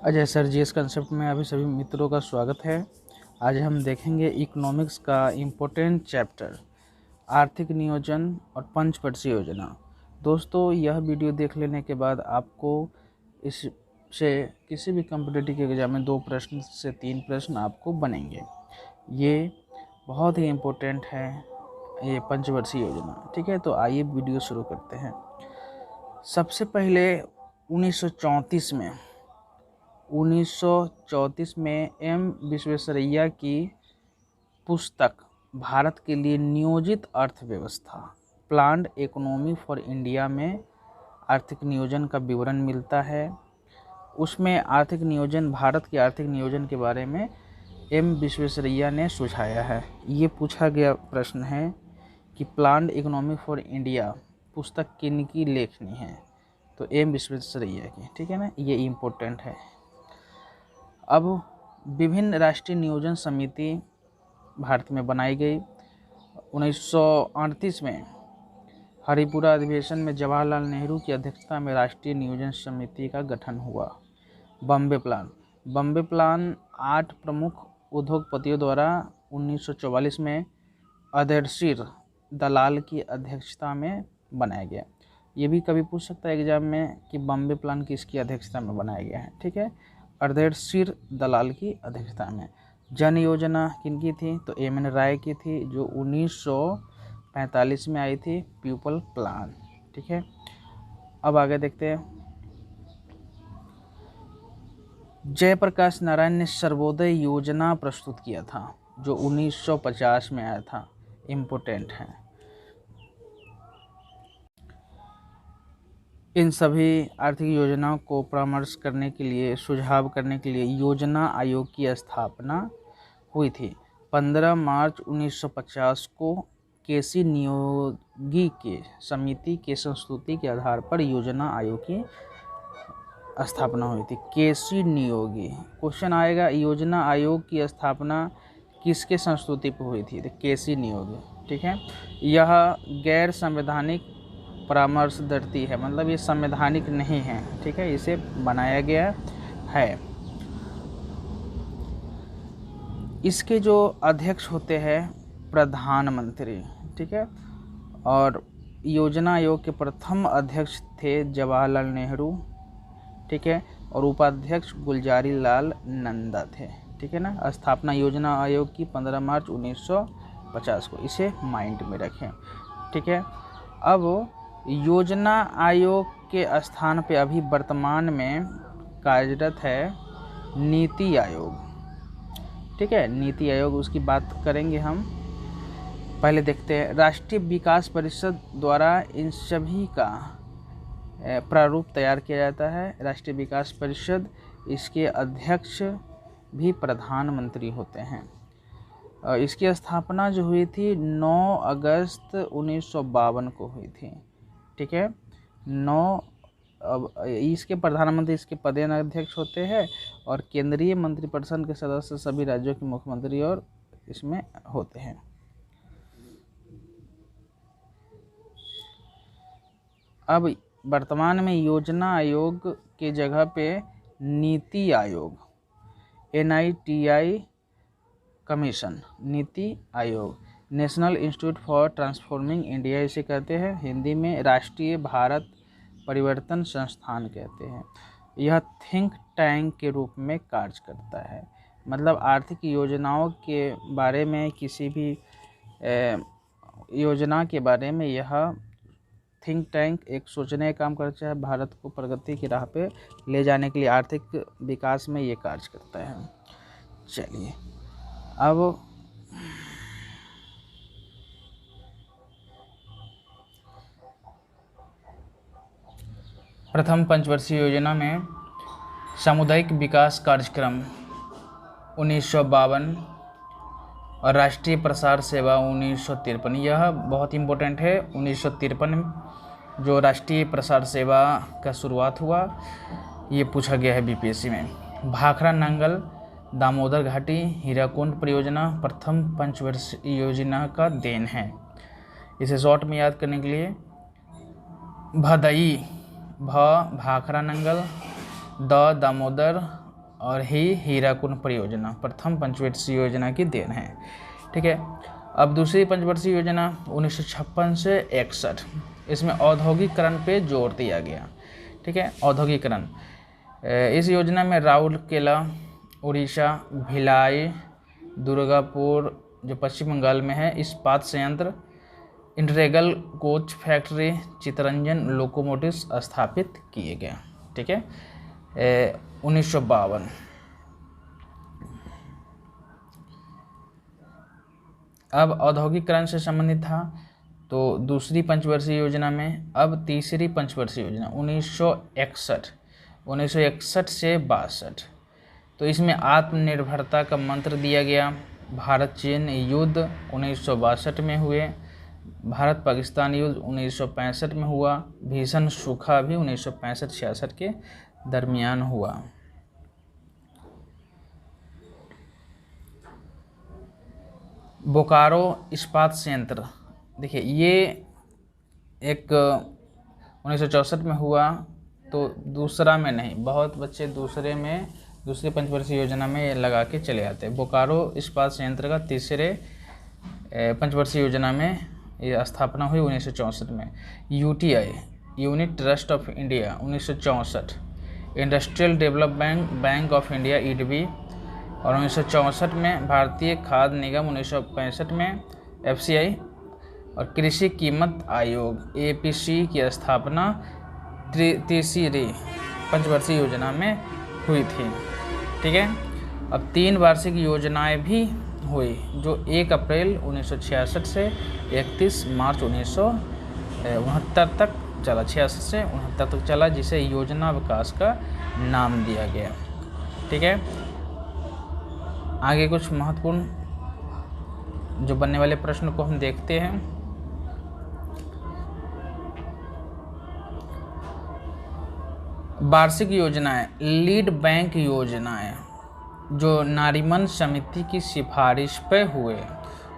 Ajay sir जी, इस concept में अभी सभी मित्रों का स्वागत है। आज हम देखेंगे इकोनॉमिक्स का इम्पोर्टेंट चैप्टर आर्थिक नियोजन और पंचवर्षीय योजना। दोस्तों, यह वीडियो देख लेने के बाद आपको इससे किसी भी कॉम्पिटिटिव एग्जाम में 2 प्रश्न से 3 प्रश्न आपको बनेंगे। ये बहुत ही इम्पोर्टेंट है, ये पंचवर्षीय योजना। ठीक है, तो आइए वीडियो शुरू करते हैं। सबसे पहले 1934 में एम विश्वेश्वरैया की पुस्तक भारत के लिए नियोजित अर्थव्यवस्था प्लान्ड इकोनॉमी फॉर इंडिया में आर्थिक नियोजन का विवरण मिलता है। उसमें आर्थिक नियोजन, भारत के आर्थिक नियोजन के बारे में एम विश्वेश्वरैया ने सुझाया है। ये पूछा गया प्रश्न है कि प्लान्ड इकोनॉमी फॉर इंडिया पुस्तक किनकी लेखनी है, तो एम विश्वेश्वरैया की। ठीक है ना, ये इम्पोर्टेंट है। अब विभिन्न राष्ट्रीय नियोजन समिति भारत में बनाई गई। 1938 में हरिपुरा अधिवेशन में जवाहरलाल नेहरू की अध्यक्षता में राष्ट्रीय नियोजन समिति का गठन हुआ। बॉम्बे प्लान 8 प्रमुख उद्योगपतियों द्वारा 1944 में अर्देशीर दलाल की अध्यक्षता में बनाया गया। ये भी कभी पूछ सकता है एग्जाम में कि बॉम्बे प्लान किसकी अध्यक्षता में बनाया गया है। ठीक है, अर्देशीर दलाल की अध्यक्षता में। जन योजना किनकी थी, तो एम.एन. राय की थी, जो 1945 में आई थी, पीपल प्लान। ठीक है, अब आगे देखते हैं। जयप्रकाश नारायण ने सर्वोदय योजना प्रस्तुत किया था, जो 1950 में आया था। इम्पोर्टेंट है। इन सभी आर्थिक योजनाओं को परामर्श करने के लिए, सुझाव करने के लिए योजना आयोग की स्थापना हुई थी। 15 मार्च 1950 को केसी नियोगी के समिति के संस्तुति के आधार पर योजना आयोग की स्थापना हुई थी। केसी नियोगी, क्वेश्चन आएगा योजना आयोग की स्थापना किसके संस्तुति पर हुई थी, तो केसी नियोगी। ठीक है, यह गैर संवैधानिक परामर्शदर्शी है, मतलब ये संवैधानिक नहीं है। ठीक है, इसे बनाया गया है। इसके जो अध्यक्ष होते हैं प्रधानमंत्री। ठीक है, और योजना आयोग के प्रथम अध्यक्ष थे जवाहरलाल नेहरू। ठीक है, और उपाध्यक्ष गुलजारी लाल नंदा थे। ठीक है ना, स्थापना योजना आयोग की 15 मार्च 1950 को, इसे माइंड में रखें। ठीक है, अब योजना आयोग के स्थान पे अभी वर्तमान में कार्यरत है नीति आयोग। ठीक है, नीति आयोग, उसकी बात करेंगे हम। पहले देखते हैं, राष्ट्रीय विकास परिषद द्वारा इन सभी का प्रारूप तैयार किया जाता है। राष्ट्रीय विकास परिषद, इसके अध्यक्ष भी प्रधानमंत्री होते हैं। इसकी स्थापना जो हुई थी 9 अगस्त 1952 को हुई थी। ठीक है, 9 अब इसके प्रधानमंत्री इसके पदेनाध्यक्ष होते हैं, और केंद्रीय मंत्रिपरिषद के सदस्य सभी राज्यों के मुख्यमंत्री और इसमें होते हैं। अब वर्तमान में योजना आयोग के जगह पे NITI Aayog, NITI commission, NITI Aayog, national institute for transforming India इसे कहते हैं, हिंदी में राष्ट्रीय भारत परिवर्तन संस्थान कहते हैं। यह थिंक टैंक के रूप में कार्य करता है, मतलब आर्थिक योजनाओं के बारे में, किसी भी योजना के बारे में यह थिंक टैंक एक सोचने का काम करता है, भारत को प्रगति की राह पे ले जाने के लिए आर्थिक विकास में ये कार्य करता है। चलिए, अब प्रथम पंचवर्षीय योजना में सामुदायिक विकास कार्यक्रम 1952 और राष्ट्रीय प्रसार सेवा 1953। यह बहुत इम्पोर्टेंट है। 1953 जो राष्ट्रीय प्रसार सेवा का शुरुआत हुआ, ये पूछा गया है बीपीएससी में। भाखड़ा नंगल दामोदर घाटी हीराकुंड परियोजना प्रथम पंचवर्षीय योजना का देन है। इसे शॉर्ट में याद करने के लिए भदई, भाखड़ा नंगल, दामोदर और हीराकुंड परियोजना प्रथम पंचवर्षीय योजना की देन है। ठीक है, अब दूसरी पंचवर्षीय योजना 1956 से 61, इसमें औद्योगिकरण पे जोर दिया गया। ठीक है, औद्योगिकरण। इस योजना में राउरकेला उड़ीसा, भिलाई, दुर्गापुर जो पश्चिम बंगाल में है, इस्पात संयंत्र, इंटरेगल कोच फैक्ट्री, चितरंजन लोकोमोटिव्स स्थापित किए गए। ठीक है, 1952। अब औद्योगिकरण से संबंधित था तो दूसरी पंचवर्षीय योजना में, अब तीसरी पंचवर्षीय योजना 1961 से 62, तो इसमें आत्मनिर्भरता का मंत्र दिया गया। भारत चीन युद्ध 1962 में हुए, भारत पाकिस्तान युद्ध 1965 में हुआ, भीषण सूखा भी 1965-66 के दरमियान हुआ। बोकारो इस्पात संयंत्र, देखिए ये एक 1964 में हुआ, तो दूसरा में नहीं, बहुत बच्चे दूसरे पंचवर्षीय योजना में लगा के चले आते हैं। बोकारो इस्पात संयंत्र का तीसरे पंचवर्षीय योजना में ये स्थापना हुई 1964 में। UTI unit trust of India 1964, industrial development bank of India IDBI, और 1964 में भारतीय खाद्य निगम, 1965 में एफसीआई, और कृषि कीमत आयोग एपीसी की स्थापना तीसरी पंचवर्षीय योजना में हुई थी। ठीक है, अब 3 वार्षिक योजनाएं भी हुई जो 1 अप्रैल 1966 से 31 मार्च 1969 तक चला, 66 से 69 तक चला, जिसे योजना विकास का नाम दिया गया। ठीक है, आगे कुछ महत्वपूर्ण जो बनने वाले प्रश्न को हम देखते हैं। वार्षिक योजनाएं, लीड बैंक योजनाएं जो नारीमन समिति की सिफारिश पे हुए।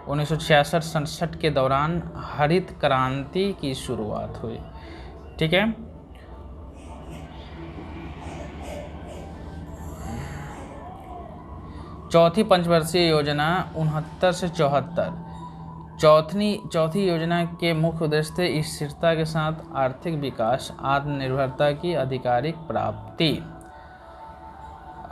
1966-67 के दौरान हरित क्रांति की शुरुआत हुई। ठीक है, चौथी पंचवर्षीय योजना 69 से 74। चौथी योजना के मुख्य उद्देश्य थे स्थिरता के साथ आर्थिक विकास, आत्मनिर्भरता की आधिकारिक प्राप्ति।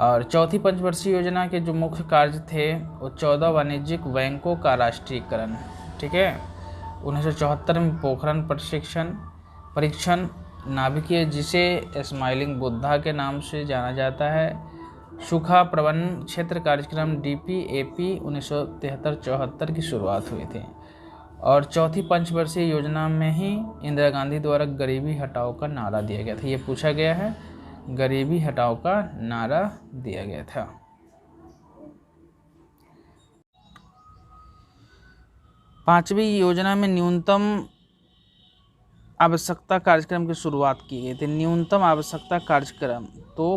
और चौथी पंचवर्षीय योजना के जो मुख्य कार्य थे वो 14 वाणिज्यिक बैंकों का राष्ट्रीयकरण। ठीक है, 1974 में पोखरण परीक्षण नाभिकीय, जिसे स्माइलिंग बुद्धा के नाम से जाना जाता है, सूखा प्रबंधन क्षेत्र कार्यक्रम DPAP 1973-74 की शुरुआत हुई थी। और चौथी पंचवर्षीय योजना में ही इंदिरा गांधी द्वारा गरीबी हटाओ का नारा दिया गया था। ये पूछा गया है, गरीबी हटाओ का नारा दिया गया था। पांचवी योजना में न्यूनतम आवश्यकता कार्यक्रम की शुरुआत की गई थी। न्यूनतम आवश्यकता कार्यक्रम तो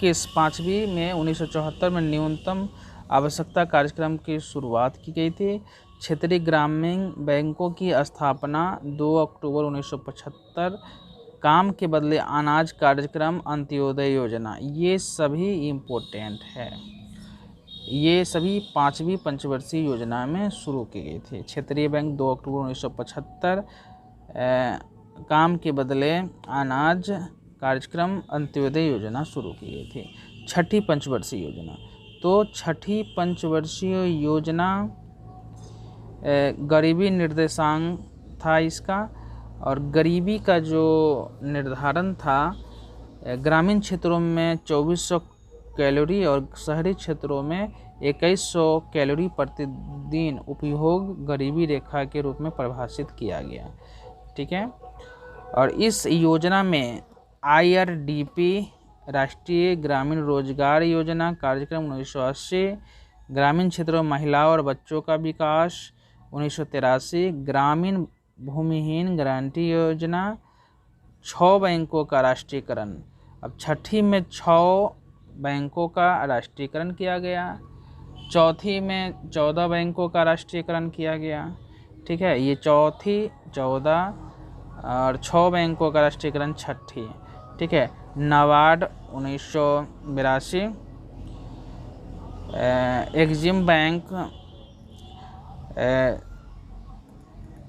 किस पांचवी में 1974 में न्यूनतम आवश्यकता कार्यक्रम की शुरुआत की गई थी। क्षेत्रीय ग्रामीण बैंकों की स्थापना 2 अक्टूबर 1975, काम के बदले अनाज कार्यक्रम, अंत्योदय योजना, ये सभी इम्पोर्टेंट है। ये सभी पांचवी पंचवर्षीय योजना में शुरू की गई थी। क्षेत्रीय बैंक 2 अक्टूबर 1975, काम के बदले अनाज कार्यक्रम, अंत्योदय योजना शुरू की गई थी। छठी पंचवर्षीय योजना, तो छठी पंचवर्षीय योजना गरीबी निर्देशांक था इसका, और गरीबी का जो निर्धारण था ग्रामीण क्षेत्रों में 2400 कैलोरी और शहरी क्षेत्रों में 2100 कैलोरी प्रतिदिन उपयोग गरीबी रेखा के रूप में परिभाषित किया गया। ठीक है, और इस योजना में IRDP राष्ट्रीय ग्रामीण रोजगार योजना कार्यक्रम 1980, ग्रामीण क्षेत्रों में महिलाओं और बच्चों का विकास 1983, ग्रामीण भूमिहीन गारंटी योजना, 6 बैंकों का राष्ट्रीयकरण। अब छठी में 6 बैंकों का राष्ट्रीयकरण किया गया, चौथी में 14 बैंकों का राष्ट्रीयकरण किया गया। ठीक है, ये चौथी 14 और 6 बैंकों का राष्ट्रीयकरण छठी। ठीक है, नाबार्ड 1982, एग्जिम बैंक,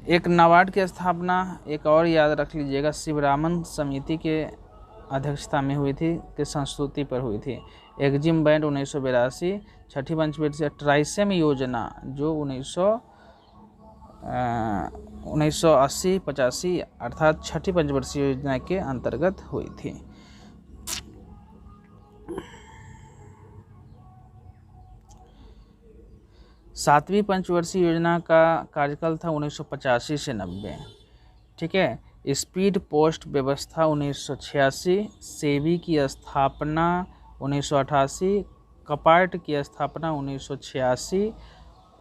एक नाबार्ड की स्थापना, एक और याद रख लीजिएगा, शिवरामन समिति के अध्यक्षता में हुई थी, कि संस्तुति पर हुई थी। एग्जिम बैंक 1982, छठी पंचवर्षीय ट्राइसेम योजना जो 1980-85 अर्थात छठी पंचवर्षीय योजना के अंतर्गत हुई थी। सातवीं पंचवर्षीय योजना का कार्यकाल था 1985 से 90। ठीक है। स्पीड पोस्ट व्यवस्था 1986, सेबी की स्थापना 1988, कपार्ट की स्थापना 1986,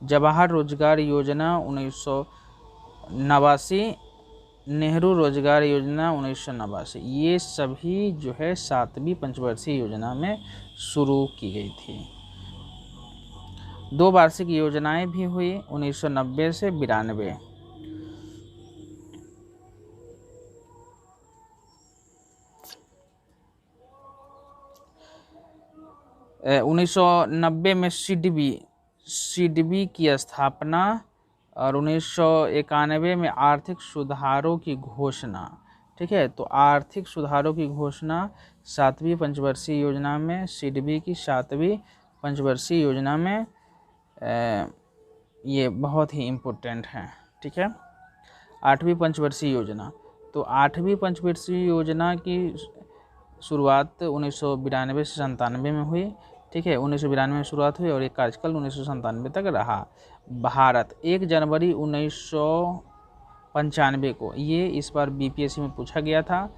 जवाहर रोजगार योजना 1989, नेहरू रोजगार योजना 1989, ये सभी जो है सातवीं पंचवर्षीय योजना में शुरू की गई थी। 2 वार्षिक योजनाएं भी हुई 1990 से 92। 1990 में सीडबी की स्थापना और 1991 में आर्थिक सुधारों की घोषणा। ठीक है, तो आर्थिक सुधारों की घोषणा सातवीं पंचवर्षीय योजना में, सीडबी की सातवीं पंचवर्षीय योजना में ये बहुत ही इम्पोर्टेंट है। ठीक है। आठवीं पंचवर्षीय योजना, तो आठवीं पंचवर्षीय योजना की शुरुआत 1992 से 97 में हुई। ठीक है, 1992 में शुरुआत हुई और एक कार्यकाल 1997 तक रहा। भारत 1 जनवरी 1995 को, ये इस बार बीपीएससी में पूछा गया था,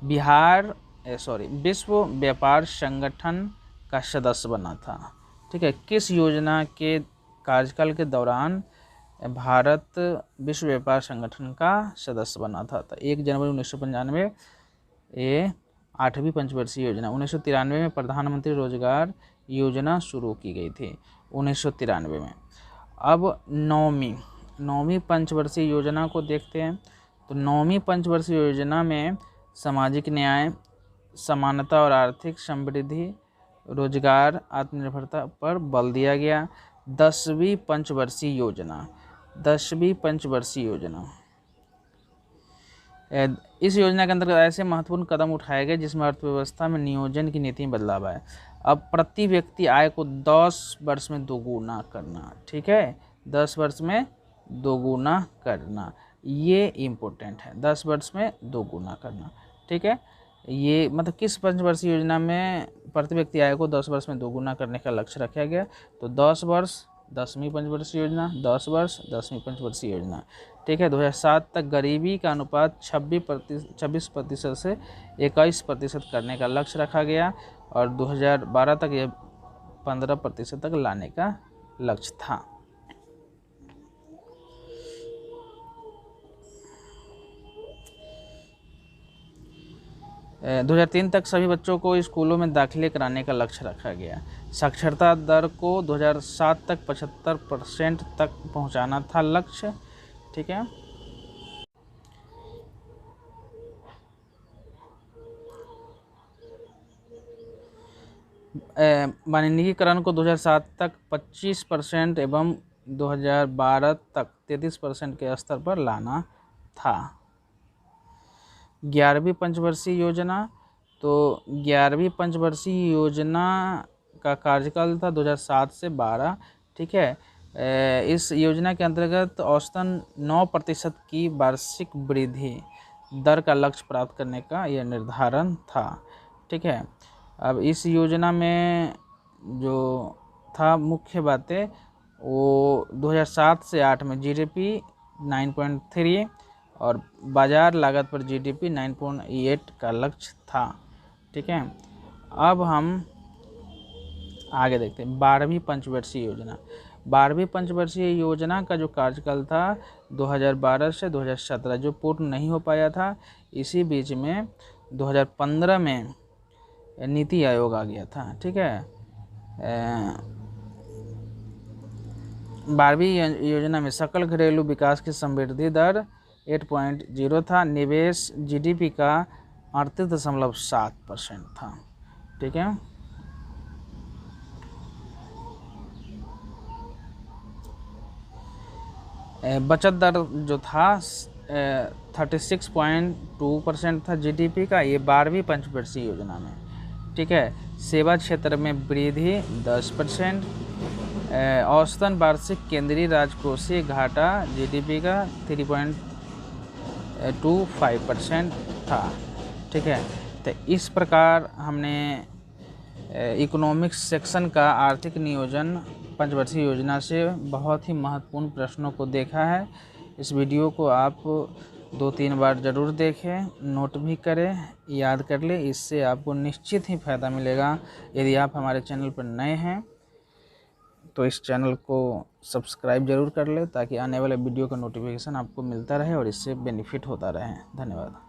विश्व व्यापार संगठन का सदस्य बना था। ठीक है, किस योजना के कार्यकाल के दौरान भारत विश्व व्यापार संगठन का सदस्य बना था? तो 1 जनवरी 1995 ये आठवीं पंचवर्षीय योजना। 1993 में प्रधानमंत्री रोजगार योजना शुरू की गई थी 1993 में। अब नौवीं पंचवर्षीय योजना को देखते हैं। तो नौवीं पंचवर्षीय योजना में सामाजिक न्याय, समानता और आर्थिक समृद्धि, रोजगार, आत्मनिर्भरता पर बल दिया गया। 10वीं पंचवर्षीय योजना, इस योजना के अंतर्गत ऐसे महत्वपूर्ण कदम उठाए गए जिसमें अर्थव्यवस्था में नियोजन की नीति में बदलाव आया। अब प्रति व्यक्ति आय को 10 वर्ष में दोगुना करना। ठीक है, 10 वर्ष में दोगुना करना, ये इम्पोर्टेंट है, 10 वर्ष में दोगुना करना। ठीक है, ये मतलब किस पंचवर्षीय योजना में प्रति व्यक्ति आय को 10 वर्ष में दोगुना करने का लक्ष्य रखा गया? तो 10 वर्ष 10वीं पंचवर्षीय योजना, 10 वर्ष 10वीं पंचवर्षीय योजना। ठीक है, 2007 तक गरीबी का अनुपात 26% से 21% करने का लक्ष्य रखा गया और 2012 तक यह 15% तक लाने का लक्ष्य था। ए, 2003 तक सभी बच्चों को स्कूलों में दाखिले कराने का लक्ष्य रखा गया। साक्षरता दर को 2007 तक 75% तक पहुंचाना था लक्ष्य। ठीक है, वाणिज्यिकरण को 2007 तक 25% एवं 2012 तक 33% के स्तर पर लाना था। 11वीं पंचवर्षीय योजना, तो 11वीं पंचवर्षीय योजना का कार्यकाल था 2007 से 12। ठीक है, इस योजना के अंतर्गत औसतन 9% की वार्षिक वृद्धि दर का लक्ष्य प्राप्त करने का यह निर्धारण था। ठीक है, अब इस योजना में जो था मुख्य बातें, वो 2007 से 8 में जीडीपी 9.3 और बाजार लागत पर जीडीपी 9.8 का लक्ष्य था। ठीक है, अब हम आगे देखते हैं 12वीं पंचवर्षीय योजना। 12वीं पंचवर्षीय योजना का जो कार्यकाल था 2012 से 2017 जो पूर्ण नहीं हो पाया था, इसी बीच में 2015 में नीति आयोग आ गया था। ठीक है, 12वीं योजना में सकल घरेलू विकास की समृद्धि दर 8.0 था, निवेश जीडीपी का 38.7% था। ठीक है, बचत दर जो था 36.2% था जीडीपी का, ये 12वीं पंचवर्षीय योजना में। ठीक है। सेवा क्षेत्र में वृद्धि 10%। औसतन वार्षिक केंद्रीय राजकोषीय घाटा जीडीपी का 3.25% था। ठीक है। तो इस प्रकार हमने इकोनॉमिक्स सेक्शन का आर्थिक नियोजन पंचवर्षीय योजना से बहुत ही महत्वपूर्ण प्रश्नों को देखा है। इस वीडियो को आप 2-3 बार ज़रूर देखें, नोट भी करें, याद कर लें। इससे आपको निश्चित ही फ़ायदा मिलेगा। यदि आप हमारे चैनल पर नए हैं तो इस चैनल को सब्सक्राइब ज़रूर कर लें, ताकि आने वाले वीडियो का नोटिफिकेशन आपको मिलता रहे और इससे बेनिफिट होता रहे। धन्यवाद।